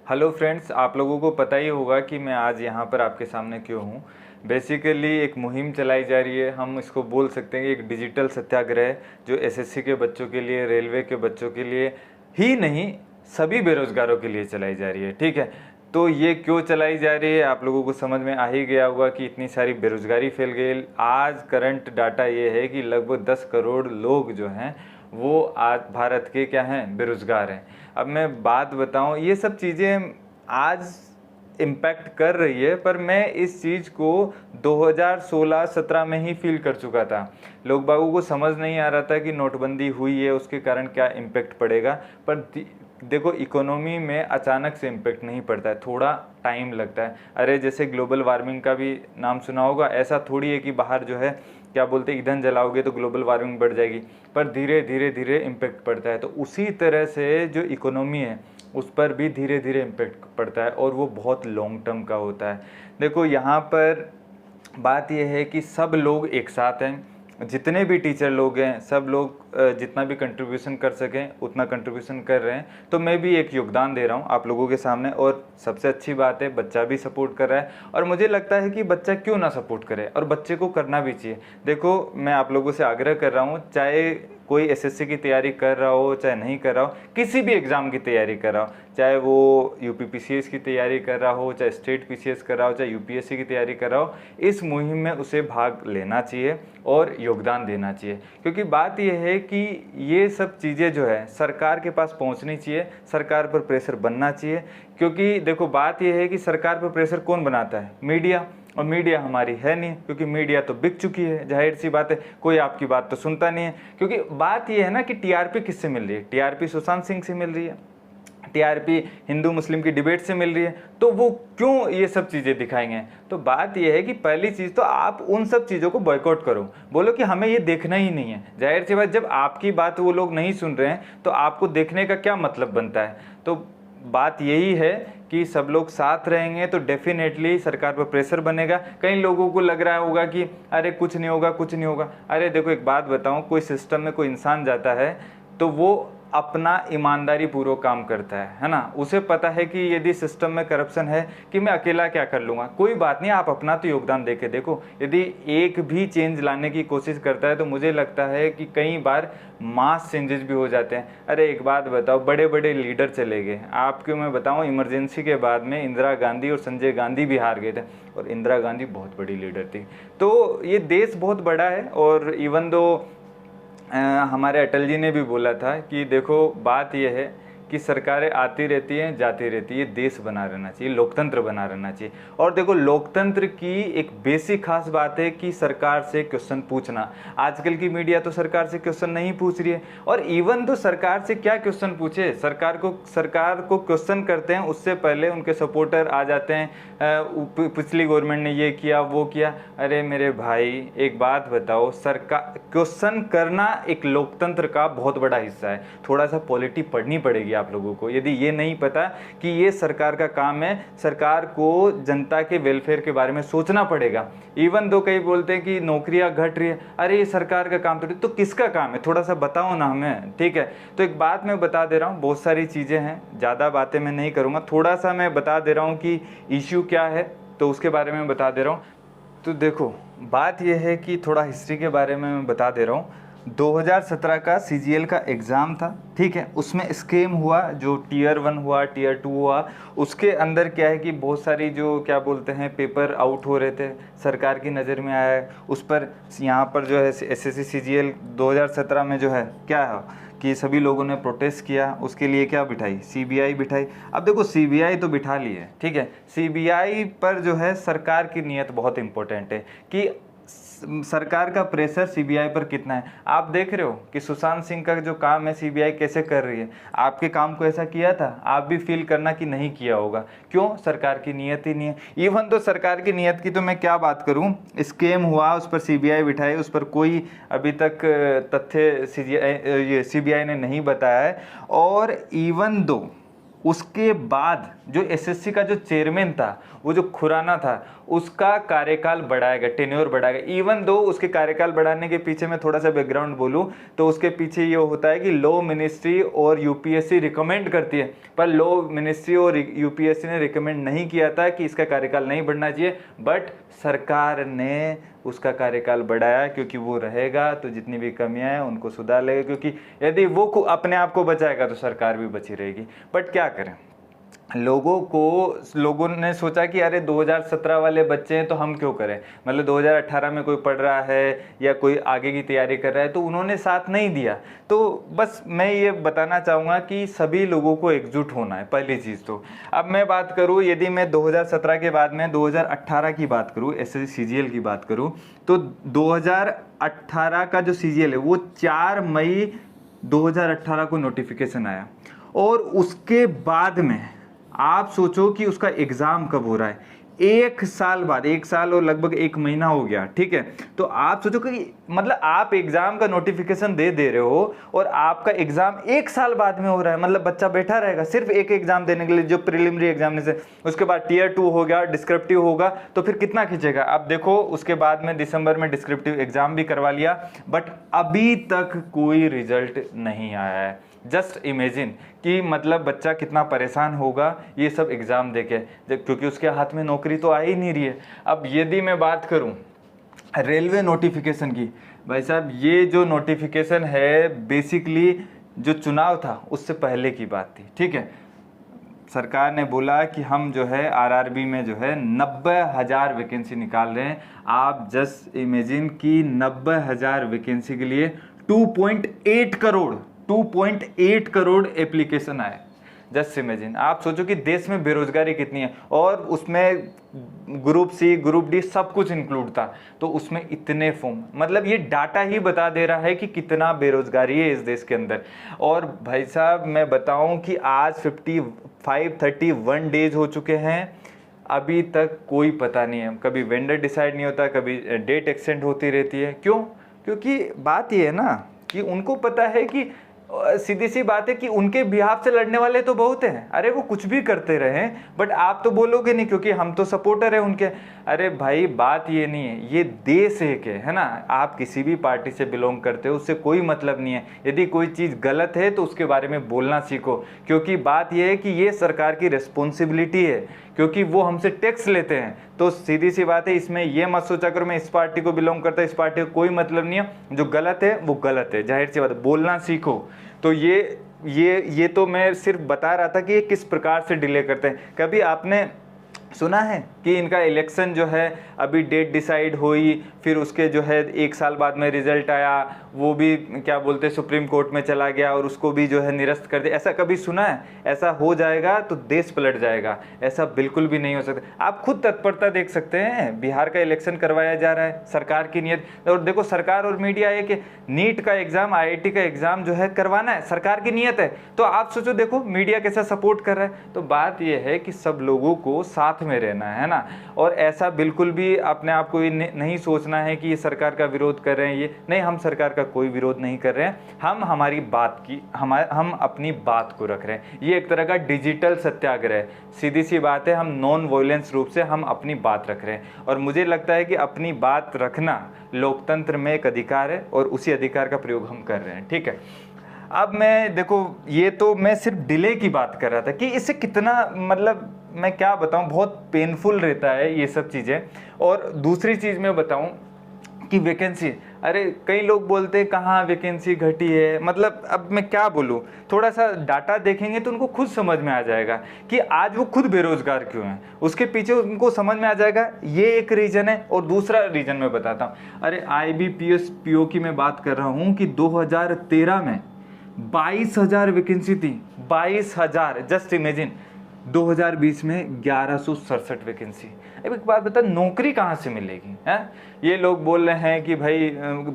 Hello friends, आप लोगों को पता ही होगा कि मैं आज यहाँ पर आपके सामने क्यों हूँ। बेसिकली एक मुहिम चलाई जा रही है, हम इसको बोल सकते हैं कि एक डिजिटल सत्याग्रह जो एसएससी के बच्चों के लिए, रेलवे के बच्चों के लिए ही नहीं, सभी बेरोजगारों के लिए चलाई जा रही है। ठीक है, तो ये क्यों चलाई जा रही है आप लोगों को समझ में आ ही गया होगा कि इतनी सारी बेरोजगारी फैल गई। आज करंट डाटा ये है कि लगभग 10 करोड़ लोग जो हैं वो आज भारत के क्या हैं, बेरोजगार हैं। अब मैं बात बताऊं, ये सब चीज़ें आज इम्पैक्ट कर रही है, पर मैं इस चीज़ को 2016-17 में ही फील कर चुका था। लोग बागों को समझ नहीं आ रहा था कि नोटबंदी हुई है, उसके कारण क्या इम्पैक्ट पड़ेगा। पर देखो, इकोनॉमी में अचानक से इम्पैक्ट नहीं पड़ता है, थोड़ा टाइम लगता है। अरे जैसे ग्लोबल वार्मिंग का भी नाम सुना होगा, ऐसा थोड़ी है कि बाहर जो है क्या बोलते हैं, ईंधन जलाओगे तो ग्लोबल वार्मिंग बढ़ जाएगी, पर धीरे धीरे धीरे इम्पैक्ट पड़ता है। तो उसी तरह से जो इकोनॉमी है उस पर भी धीरे धीरे इम्पैक्ट पड़ता है, और वो बहुत लॉन्ग टर्म का होता है। देखो, यहाँ पर बात यह है कि सब लोग एक साथ हैं, जितने भी टीचर लोग हैं सब लोग जितना भी कंट्रीब्यूशन कर सकें उतना कंट्रीब्यूशन कर रहे हैं। तो मैं भी एक योगदान दे रहा हूं आप लोगों के सामने, और सबसे अच्छी बात है बच्चा भी सपोर्ट कर रहा है। और मुझे लगता है कि बच्चा क्यों ना सपोर्ट करे, और बच्चे को करना भी चाहिए। देखो, मैं आप लोगों से आग्रह कर रहा हूं, चाहे कोई एसएससी की तैयारी कर रहा हो चाहे नहीं कर रहा हो, किसी भी एग्ज़ाम की तैयारी कर रहा हो, चाहे वो यूपी पीसीएस की तैयारी कर रहा हो, चाहे स्टेट पीसीएस कर रहा हो, चाहे यूपीएससी की तैयारी कर रहा हो, इस मुहिम में उसे भाग लेना चाहिए और योगदान देना चाहिए। क्योंकि बात यह है कि ये सब चीज़ें जो है सरकार के पास पहुंचनी चाहिए, सरकार पर प्रेशर बनना चाहिए। क्योंकि देखो, बात यह है कि सरकार पर प्रेशर कौन बनाता है? मीडिया। और मीडिया हमारी है नहीं, क्योंकि मीडिया तो बिक चुकी है, जाहिर सी बात है, कोई आपकी बात तो सुनता नहीं है। क्योंकि बात यह है ना कि टीआरपी किससे मिल रही है? टीआरपी सुशांत सिंह से मिल रही है, टीआरपी हिंदू मुस्लिम की डिबेट से मिल रही है, तो वो क्यों ये सब चीज़ें दिखाएंगे? तो बात यह है कि पहली चीज़ तो आप उन सब चीज़ों को बॉयकॉट करो, बोलो कि हमें ये देखना ही नहीं है। जाहिर सी बात, जब आपकी बात वो लोग नहीं सुन रहे हैं तो आपको देखने का क्या मतलब बनता है? तो बात यही है कि सब लोग साथ रहेंगे तो डेफिनेटली सरकार पर प्रेशर बनेगा। कई लोगों को लग रहा होगा कि अरे कुछ नहीं होगा, कुछ नहीं होगा। अरे देखो, एक बात बताऊं, कोई सिस्टम में कोई इंसान जाता है तो वो अपना ईमानदारी पूर्वक काम करता है ना। उसे पता है कि यदि सिस्टम में करप्शन है कि मैं अकेला क्या कर लूँगा, कोई बात नहीं, आप अपना तो योगदान दे के देखो। यदि एक भी चेंज लाने की कोशिश करता है तो मुझे लगता है कि कई बार मास चेंजेस भी हो जाते हैं। अरे एक बात बताओ, बड़े बड़े लीडर चले गए, आपको मैं बताऊं, इमरजेंसी के बाद में इंदिरा गांधी और संजय गांधी भी हार गए थे, और इंदिरा गांधी बहुत बड़ी लीडर थी। तो ये देश बहुत बड़ा है, और इवन दो हमारे अटल जी ने भी बोला था कि देखो, बात यह है कि सरकारें आती रहती हैं जाती रहती है, देश बना रहना चाहिए, लोकतंत्र बना रहना चाहिए। और देखो, लोकतंत्र की एक बेसिक खास बात है कि सरकार से क्वेश्चन पूछना। आजकल की मीडिया तो सरकार से क्वेश्चन नहीं पूछ रही है, और इवन तो सरकार से क्या क्वेश्चन पूछे, सरकार को क्वेश्चन करते हैं उससे पहले उनके सपोर्टर आ जाते हैं, पिछली गवर्नमेंट ने ये किया वो किया। अरे मेरे भाई, एक बात बताओ, सरकार क्वेश्चन करना एक लोकतंत्र का बहुत बड़ा हिस्सा है। थोड़ा सा पॉलिटी पढ़नी पड़ेगी आप लोगों को, यदि ये नहीं पता कि ये सरकार का काम है, सरकार को जनता के वेलफेयर के बारे में सोचना पड़ेगा। इवन दो कई बोलते हैं कि नौकरियां घट रही है, अरे ये सरकार का काम तो किसका काम है? थोड़ा सा बताओ ना हमें। ठीक है, तो एक बात मैं बता दे रहा हूँ, बहुत सारी चीज़ें हैं, ज़्यादा बातें मैं नहीं करूँगा, थोड़ा सा मैं बता दे रहा हूँ कि इश्यू क्या है, तो उसके बारे में बता दे रहा हूँ। तो देखो, बात यह है कि थोड़ा हिस्ट्री के बारे में मैं बता दे रहा हूँ। 2017 का सीजीएल का एग्ज़ाम था, ठीक है, उसमें स्कैम हुआ, जो टीयर 1 हुआ, टीयर 2 हुआ। उसके अंदर क्या है कि बहुत सारी जो क्या बोलते हैं पेपर आउट हो रहे थे, सरकार की नज़र में आया है उस पर। यहाँ पर जो है एसएससी सीजीएल 2017 में जो है क्या है कि सभी लोगों ने प्रोटेस्ट किया, उसके लिए क्या बिठाई? सीबीआई बिठाई। अब देखो, सीबीआई तो बिठा ली है, ठीक है, सीबीआई पर जो है सरकार की नीयत बहुत इंपॉर्टेंट है कि सरकार का प्रेशर सीबीआई पर कितना है। आप देख रहे हो कि सुशांत सिंह का जो काम है सीबीआई कैसे कर रही है। आपके काम को ऐसा किया था, आप भी फील करना कि नहीं किया होगा। क्यों? सरकार की नीयत ही नहीं है। इवन तो सरकार की नीयत की तो मैं क्या बात करूं, स्कैम हुआ, उस पर सीबीआई बिठाई, उस पर कोई अभी तक तथ्य सीबीआई ने नहीं बताया है। और इवन दो उसके बाद जो एसएससी का जो चेयरमैन था, वो जो खुराना था, उसका कार्यकाल बढ़ाएगा, टेन्योर बढ़ाएगा। इवन दो उसके कार्यकाल बढ़ाने के पीछे मैं थोड़ा सा बैकग्राउंड बोलूं तो उसके पीछे ये होता है कि लॉ मिनिस्ट्री और यूपीएससी रिकमेंड करती है, पर लॉ मिनिस्ट्री और यूपीएससी ने रिकमेंड नहीं किया था कि इसका कार्यकाल नहीं बढ़ना चाहिए, बट सरकार ने उसका कार्यकाल बढ़ाया, क्योंकि वो रहेगा तो जितनी भी कमियां हैं उनको सुधार लेगा, क्योंकि यदि वो अपने आप को बचाएगा तो सरकार भी बची रहेगी। बट क्या करें, लोगों ने सोचा कि अरे 2017 वाले बच्चे हैं तो हम क्यों करें, मतलब 2018 में कोई पढ़ रहा है या कोई आगे की तैयारी कर रहा है तो उन्होंने साथ नहीं दिया। तो बस मैं ये बताना चाहूँगा कि सभी लोगों को एकजुट होना है, पहली चीज़ तो। अब मैं बात करूँ, यदि मैं 2017 के बाद में 2018 की बात करूँ, एसएससी सीजीएल की बात करूँ, तो 2018 का जो सीजीएल है वो 4 मई 2018 को नोटिफिकेशन आया, और उसके बाद में आप सोचो कि उसका एग्ज़ाम कब हो रहा है, 1 साल बाद, 1 साल और लगभग 1 महीना हो गया, ठीक है। तो आप सोचो कि मतलब आप एग्ज़ाम का नोटिफिकेशन दे रहे हो और आपका एग्ज़ाम 1 साल बाद में हो रहा है, मतलब बच्चा बैठा रहेगा सिर्फ एक एग्ज़ाम देने के लिए, जो प्रिलिमिनरी एग्जामिनेशन, उसके बाद टियर 2 हो गया, डिस्क्रिप्टिव होगा, तो फिर कितना खींचेगा। अब देखो उसके बाद में दिसंबर में डिस्क्रिप्टिव एग्ज़ाम भी करवा लिया, बट अभी तक कोई रिजल्ट नहीं आया है। जस्ट इमेजिन कि मतलब बच्चा कितना परेशान होगा ये सब एग्ज़ाम देके, क्योंकि उसके हाथ में नौकरी तो आ ही नहीं रही है। अब यदि मैं बात करूं रेलवे नोटिफिकेशन की, भाई साहब ये जो नोटिफिकेशन है बेसिकली जो चुनाव था उससे पहले की बात थी, ठीक है। सरकार ने बोला कि हम जो है आरआरबी में जो है 90,000 वैकेंसी निकाल रहे हैं। आप जस्ट इमेजिन कि 90,000 वैकेंसी के लिए 2.8 करोड़ एप्लीकेशन आए। जस्ट इमेजिन, आप सोचो कि देश में बेरोजगारी कितनी है, और उसमें ग्रुप सी ग्रुप डी सब कुछ इंक्लूड था, तो उसमें इतने फॉर्म, मतलब ये डाटा ही बता दे रहा है कि कितना बेरोजगारी है इस देश के अंदर। और भाई साहब मैं बताऊं कि आज 31 डेज हो चुके हैं, अभी तक कोई पता नहीं है, कभी वेंडर डिसाइड नहीं होता, कभी डेट एक्सटेंड होती रहती है। क्यों? क्योंकि बात ये है ना कि उनको पता है कि सीधी सी बात है कि उनके बिहाफ से लड़ने वाले तो बहुत हैं, अरे वो कुछ भी करते रहें, बट आप तो बोलोगे नहीं क्योंकि हम तो सपोर्टर हैं उनके। अरे भाई बात ये नहीं है, ये देश एक है ना, आप किसी भी पार्टी से बिलोंग करते हो उससे कोई मतलब नहीं है। यदि कोई चीज़ गलत है तो उसके बारे में बोलना सीखो, क्योंकि बात ये है कि ये सरकार की रिस्पॉन्सिबिलिटी है, क्योंकि वो हमसे टैक्स लेते हैं। तो सीधी सी बात है, इसमें ये मत सोचा करो मैं इस पार्टी को बिलोंग करता, इस पार्टी को कोई मतलब नहीं है, जो गलत है वो गलत है, जाहिर सी बात है, बोलना सीखो। तो ये तो मैं सिर्फ बता रहा था कि ये किस प्रकार से डिले करते हैं। कभी आपने सुना है कि इनका इलेक्शन जो है अभी डेट डिसाइड हुई, फिर उसके जो है 1 साल बाद में रिजल्ट आया, वो भी क्या बोलते हैं सुप्रीम कोर्ट में चला गया और उसको भी जो है निरस्त कर दिया? ऐसा कभी सुना है? ऐसा हो जाएगा तो देश पलट जाएगा, ऐसा बिल्कुल भी नहीं हो सकता। आप खुद तत्परता देख सकते हैं, बिहार का इलेक्शन करवाया जा रहा है, सरकार की नीयत, और देखो सरकार और मीडिया है कि नीट का एग्जाम, IIT का एग्जाम जो है करवाना है, सरकार की नीयत है। तो आप सोचो देखो मीडिया कैसा सपोर्ट कर रहा है। तो बात यह है कि सब लोगों को साथ में रहना है ना, और ऐसा बिल्कुल भी अपने आप को नहीं सोचना है कि ये सरकार का विरोध कर रहे हैं, ये नहीं, हम सरकार का कोई विरोध नहीं कर रहे हैं, हम हमारी बात की हम अपनी बात को रख रहे हैं। ये एक तरह का डिजिटल सत्याग्रह है, सीधी सी बात है, हम नॉन वायलेंस रूप से हम अपनी बात रख रहे हैं। और मुझे लगता है कि अपनी बात रखना लोकतंत्र में एक अधिकार है और उसी अधिकार का प्रयोग हम कर रहे हैं, ठीक है। अब मैं देखो, ये तो मैं सिर्फ डिले की बात कर रहा था कि इससे कितना, मतलब मैं क्या बताऊं, बहुत पेनफुल रहता है ये सब चीज़ें। और दूसरी चीज़ मैं बताऊं कि वैकेंसी, अरे कई लोग बोलते हैं कहाँ वैकेंसी घटी है, मतलब अब मैं क्या बोलूँ, थोड़ा सा डाटा देखेंगे तो उनको खुद समझ में आ जाएगा कि आज वो खुद बेरोजगार क्यों हैं, उसके पीछे उनको समझ में आ जाएगा। ये एक रीज़न है। और दूसरा रीज़न मैं बताता हूँ, अरे IBPS PO की मैं बात कर रहा हूँ कि 2013 में 22,000 वैकेंसी थी, 22,000। जस्ट इमेजिन 2020 में 1167 वैकेंसी। अब एक बात बता, नौकरी कहाँ से मिलेगी है? ये लोग बोल रहे हैं कि भाई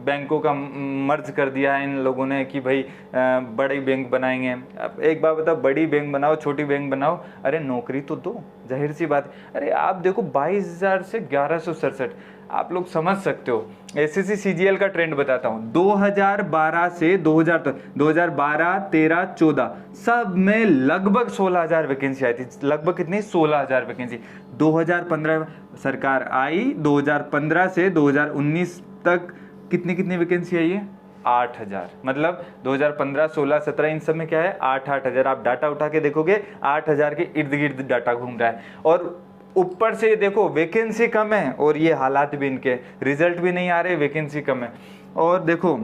बैंकों का मर्ज कर दिया है इन लोगों ने कि भाई बड़ी बैंक बनाएंगे। अब एक बात बता, बड़ी बैंक बनाओ छोटी बैंक बनाओ, अरे नौकरी तो दो, जाहिर सी बात। अरे आप देखो 22,000 से 1167, आप लोग समझ सकते हो। एसएससी सीजीएल का ट्रेंड बताता हूँ, 2012 से 2000 तक, 2012, 13, 14 सब में लगभग 16,000 वैकेंसी आई थी। लगभग कितनी? 16,000 वैकेंसी। 2015 सरकार आई, 2015 से 2019 तक कितनी कितनी वैकेंसी आई है? 8,000। मतलब 2015, 16, 17 इन सब में क्या है? 8,000। आप डाटा उठा के देखोगे 8,000 के इर्द गिर्द डाटा घूम रहा है। और ऊपर से देखो वैकेंसी कम है और ये हालात भी इनके, रिजल्ट भी नहीं आ रहे, वैकेंसी कम है। और देखो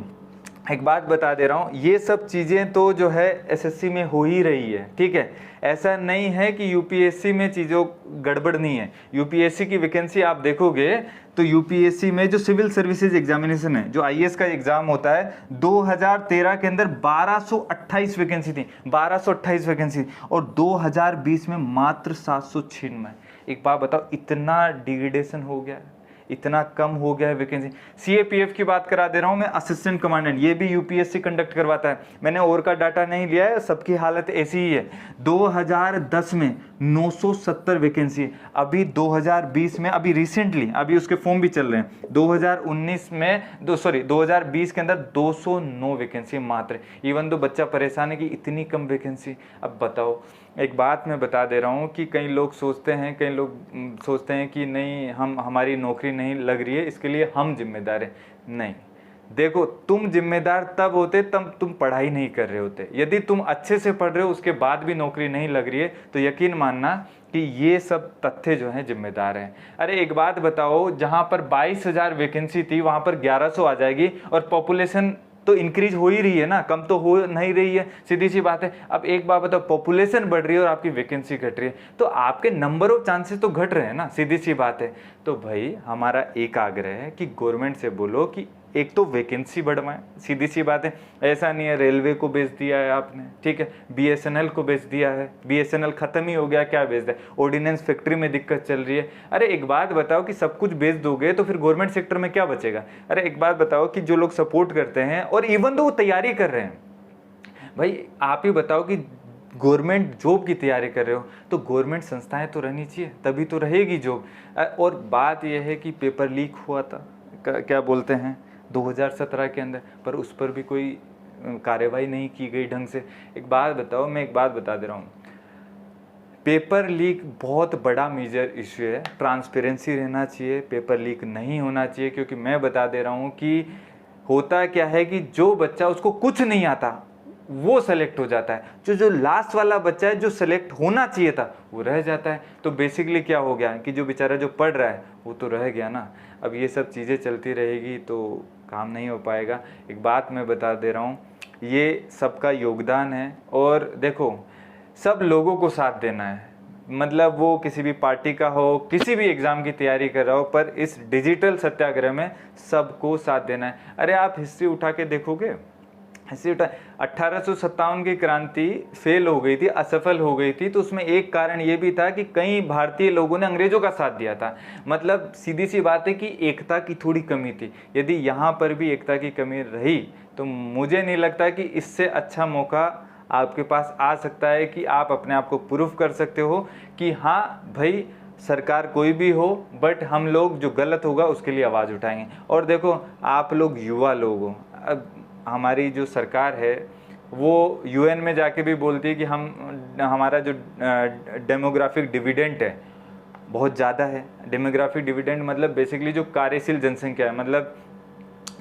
एक बात बता दे रहा हूँ, ये सब चीज़ें तो जो है एसएससी में हो ही रही है, ठीक है। ऐसा नहीं है कि यूपीएससी में चीज़ों गड़बड़ नहीं है। यूपीएससी की वैकेंसी आप देखोगे तो यूपीएससी में जो सिविल सर्विसेज एग्जामिनेशन है, जो आईएएस का एग्जाम होता है, 2013 के अंदर 1228 वैकेंसी थी, 1228 वैकेंसी, और 2020 में मात्र 796। एक बात बताओ, इतना डिग्रेडेशन हो गया है, इतना कम हो गया है वैकेंसी। सीएपीएफ की बात करा दे रहा हूं मैं, असिस्टेंट कमांडेंट, ये भी यूपीएससी कंडक्ट करवाता है। मैंने और का डाटा नहीं लिया है, सबकी हालत ऐसी ही है। 2010 में 970 वैकेंसी, अभी 2020 में, अभी रिसेंटली अभी उसके फॉर्म भी चल रहे हैं, 2019 में 2020 के अंदर 209 वैकेंसी मात्र। इवन तो बच्चा परेशान है कि इतनी कम वैकेंसी। अब बताओ, एक बात मैं बता दे रहा हूँ कि कई लोग सोचते हैं कि नहीं, हमारी नौकरी नहीं लग रही है, इसके लिए हम जिम्मेदार हैं। नहीं, देखो तुम जिम्मेदार तब होते तब तुम पढ़ाई नहीं कर रहे होते। यदि तुम अच्छे से पढ़ रहे हो उसके बाद भी नौकरी नहीं लग रही है तो यकीन मानना कि ये सब तथ्य जो हैं जिम्मेदार हैं। अरे एक बात बताओ, जहाँ पर 22,000 वैकेंसी थी वहाँ पर 1100 आ जाएगी, और पॉपुलेशन तो इंक्रीज हो ही रही है ना, कम तो हो नहीं रही है, सीधी सी बात है। अब एक बात बताओ, पॉपुलेशन बढ़ रही है और आपकी वैकेंसी घट रही है, तो आपके नंबर ऑफ चांसेस तो घट रहे हैं ना, सीधी सी बात है। तो भाई हमारा एक आग्रह है कि गवर्नमेंट से बोलो कि एक तो वैकेंसी बढ़वाएं, सीधी सी बात है। ऐसा नहीं है रेलवे को बेच दिया है आपने, ठीक है, बीएसएनएल को बेच दिया है, बीएसएनएल खत्म ही हो गया, क्या बेच दिया? ऑर्डिनेंस फैक्ट्री में दिक्कत चल रही है। अरे एक बात बताओ कि सब कुछ बेच दोगे तो फिर गवर्नमेंट सेक्टर में क्या बचेगा? अरे एक बात बताओ कि जो लोग सपोर्ट करते हैं और इवन तो वो तैयारी कर रहे हैं, भाई आप ही बताओ कि गवर्नमेंट जॉब की तैयारी कर रहे हो तो गवर्नमेंट संस्थाएं तो रहनी चाहिए, तभी तो रहेगी जॉब। और बात यह है कि पेपर लीक हुआ था, क्या बोलते हैं, 2017 के अंदर, पर उस पर भी कोई कार्रवाई नहीं की गई ढंग से। एक बात बताओ, मैं एक बात बता दे रहा हूँ, पेपर लीक बहुत बड़ा मेजर इश्यू है, ट्रांसपेरेंसी रहना चाहिए, पेपर लीक नहीं होना चाहिए। क्योंकि मैं बता दे रहा हूँ कि होता क्या है कि जो बच्चा उसको कुछ नहीं आता वो सेलेक्ट हो जाता है, जो लास्ट वाला बच्चा है जो सेलेक्ट होना चाहिए था वो रह जाता है। तो बेसिकली क्या हो गया कि जो बेचारा जो पढ़ रहा है वो तो रह गया ना। अब ये सब चीज़ें चलती रहेगी तो काम नहीं हो पाएगा। एक बात मैं बता दे रहा हूँ, ये सबका योगदान है, और देखो सब लोगों को साथ देना है। मतलब वो किसी भी पार्टी का हो, किसी भी एग्ज़ाम की तैयारी कर रहा हो, पर इस डिजिटल सत्याग्रह में सबको साथ देना है। अरे आप हिस्ट्री उठा के देखोगे, 1857 की क्रांति फेल हो गई थी, असफल हो गई थी, तो उसमें एक कारण ये भी था कि कई भारतीय लोगों ने अंग्रेजों का साथ दिया था। मतलब सीधी सी बात है कि एकता की थोड़ी कमी थी। यदि यहाँ पर भी एकता की कमी रही तो मुझे नहीं लगता कि इससे अच्छा मौका आपके पास आ सकता है कि आप अपने आप को प्रूफ कर सकते हो कि हाँ भाई सरकार कोई भी हो, बट हम लोग जो गलत होगा उसके लिए आवाज़ उठाएंगे। और देखो आप लोग युवा लोग हो, अब हमारी जो सरकार है वो यूएन में जाके भी बोलती है कि हमारा जो डेमोग्राफिक डिविडेंड है बहुत ज़्यादा है। डेमोग्राफिक डिविडेंड मतलब बेसिकली जो कार्यशील जनसंख्या है, मतलब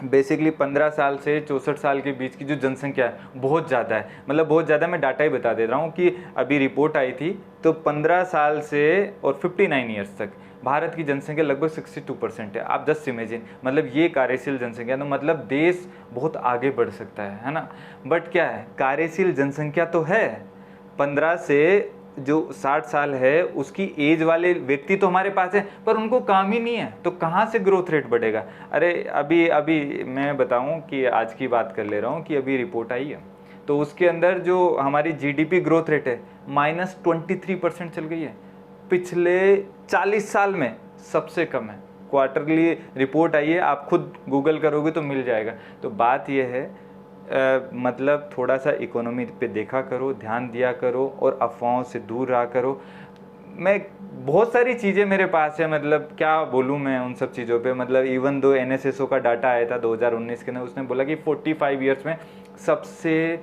बेसिकली 15 साल से 64 साल के बीच की जो जनसंख्या है बहुत ज़्यादा है। मतलब बहुत ज़्यादा, मैं डाटा ही बता दे रहा हूँ कि अभी रिपोर्ट आई थी तो 15 साल से और 59 ईयर्स तक भारत की जनसंख्या लगभग 62% है। आप जस्ट इमेजिन, मतलब ये कार्यशील जनसंख्या, तो मतलब देश बहुत आगे बढ़ सकता है ना। बट क्या है, कार्यशील जनसंख्या तो है, 15 से जो 60 साल है उसकी एज वाले व्यक्ति तो हमारे पास है, पर उनको काम ही नहीं है, तो कहाँ से ग्रोथ रेट बढ़ेगा? अरे अभी मैं बताऊं कि आज की बात कर ले रहा हूँ कि अभी रिपोर्ट आई है तो उसके अंदर जो हमारी जीडीपी ग्रोथ रेट है -23% चल गई है, पिछले 40 साल में सबसे कम है। क्वार्टरली रिपोर्ट आई है, आप खुद गूगल करोगे तो मिल जाएगा। तो बात यह है मतलब थोड़ा सा इकोनॉमी पे देखा करो, ध्यान दिया करो और अफवाहों से दूर रहा करो। मैं बहुत सारी चीज़ें मेरे पास है, मतलब क्या बोलूँ मैं उन सब चीज़ों पे। मतलब इवन दो NSSO का डाटा आया था 2019 के ना, उसने बोला कि 45 ईयर्स में सबसे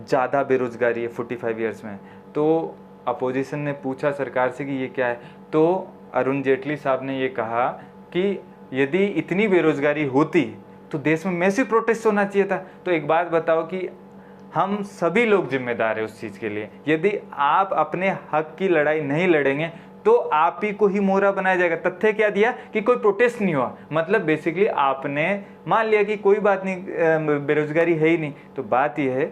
ज़्यादा बेरोज़गारी है 45 ईयर्स में। तो अपोजिशन ने पूछा सरकार से कि ये क्या है, तो अरुण जेटली साहब ने ये कहा कि यदि इतनी बेरोज़गारी होती तो देश में मैसिव प्रोटेस्ट होना चाहिए था। तो एक बात बताओ कि हम सभी लोग जिम्मेदार हैं उस चीज़ के लिए। यदि आप अपने हक की लड़ाई नहीं लड़ेंगे तो आप ही को ही मोहरा बनाया जाएगा। तथ्य क्या दिया कि कोई प्रोटेस्ट नहीं हुआ, मतलब बेसिकली आपने मान लिया कि कोई बात नहीं, बेरोजगारी है ही नहीं। तो बात यह है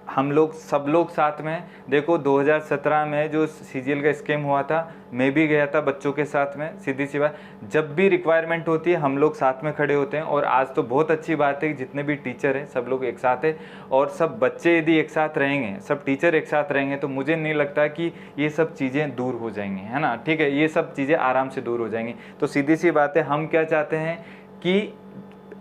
हम लोग सब लोग साथ में, देखो 2017 में जो CGL का स्कैम हुआ था, मैं भी गया था बच्चों के साथ में। सीधी सी बात, जब भी रिक्वायरमेंट होती है हम लोग साथ में खड़े होते हैं। और आज तो बहुत अच्छी बात है कि जितने भी टीचर हैं सब लोग एक साथ हैं, और सब बच्चे यदि एक साथ रहेंगे, सब टीचर एक साथ रहेंगे, तो मुझे नहीं लगता कि ये सब चीज़ें दूर हो जाएंगी, है ना। ठीक है, ये सब चीज़ें आराम से दूर हो जाएंगी। तो सीधी सी बात है, हम क्या चाहते हैं कि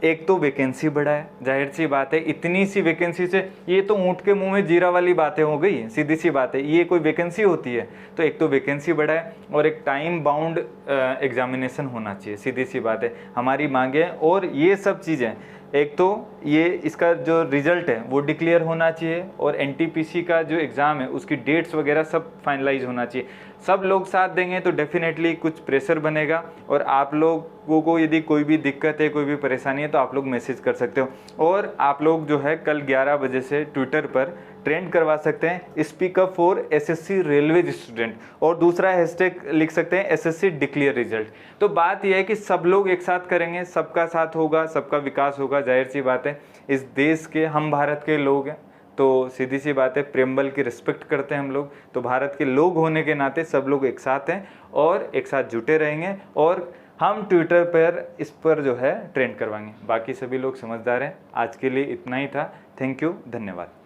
एक तो वैकेंसी बढ़ाए, जाहिर सी बात है इतनी सी वैकेंसी से, ये तो ऊँट के मुंह में जीरा वाली बातें हो गई, सीधी सी बात है, ये कोई वैकेंसी होती है। तो एक तो वैकेंसी बढ़ाए और एक टाइम बाउंड एग्जामिनेशन होना चाहिए, सीधी सी बात है, हमारी मांगे। और ये सब चीज़ें, एक तो ये इसका जो रिजल्ट है वो डिक्लेयर होना चाहिए, और NTPC का जो एग्ज़ाम है उसकी डेट्स वगैरह सब फाइनलाइज होना चाहिए। सब लोग साथ देंगे तो डेफिनेटली कुछ प्रेशर बनेगा। और आप लोगों को यदि कोई भी दिक्कत है, कोई भी परेशानी है, तो आप लोग मैसेज कर सकते हो। और आप लोग जो है कल 11 बजे से ट्विटर पर ट्रेंड करवा सकते हैं speak up for SSC railway student, और दूसरा हैशटैग लिख सकते हैं SSC डिक्लेयर रिजल्ट। तो बात यह है कि सब लोग एक साथ करेंगे, सबका साथ होगा, सबका विकास होगा। जाहिर सी बात है इस देश के, हम भारत के लोग हैं, तो सीधी सी बात है प्रेमबल की रिस्पेक्ट करते हैं हम लोग। तो भारत के लोग होने के नाते सब लोग एक साथ हैं और एक साथ जुटे रहेंगे, और हम ट्विटर पर इस पर जो है ट्रेंड करवाएंगे। बाकी सभी लोग समझदार हैं। आज के लिए इतना ही था। थैंक यू, धन्यवाद।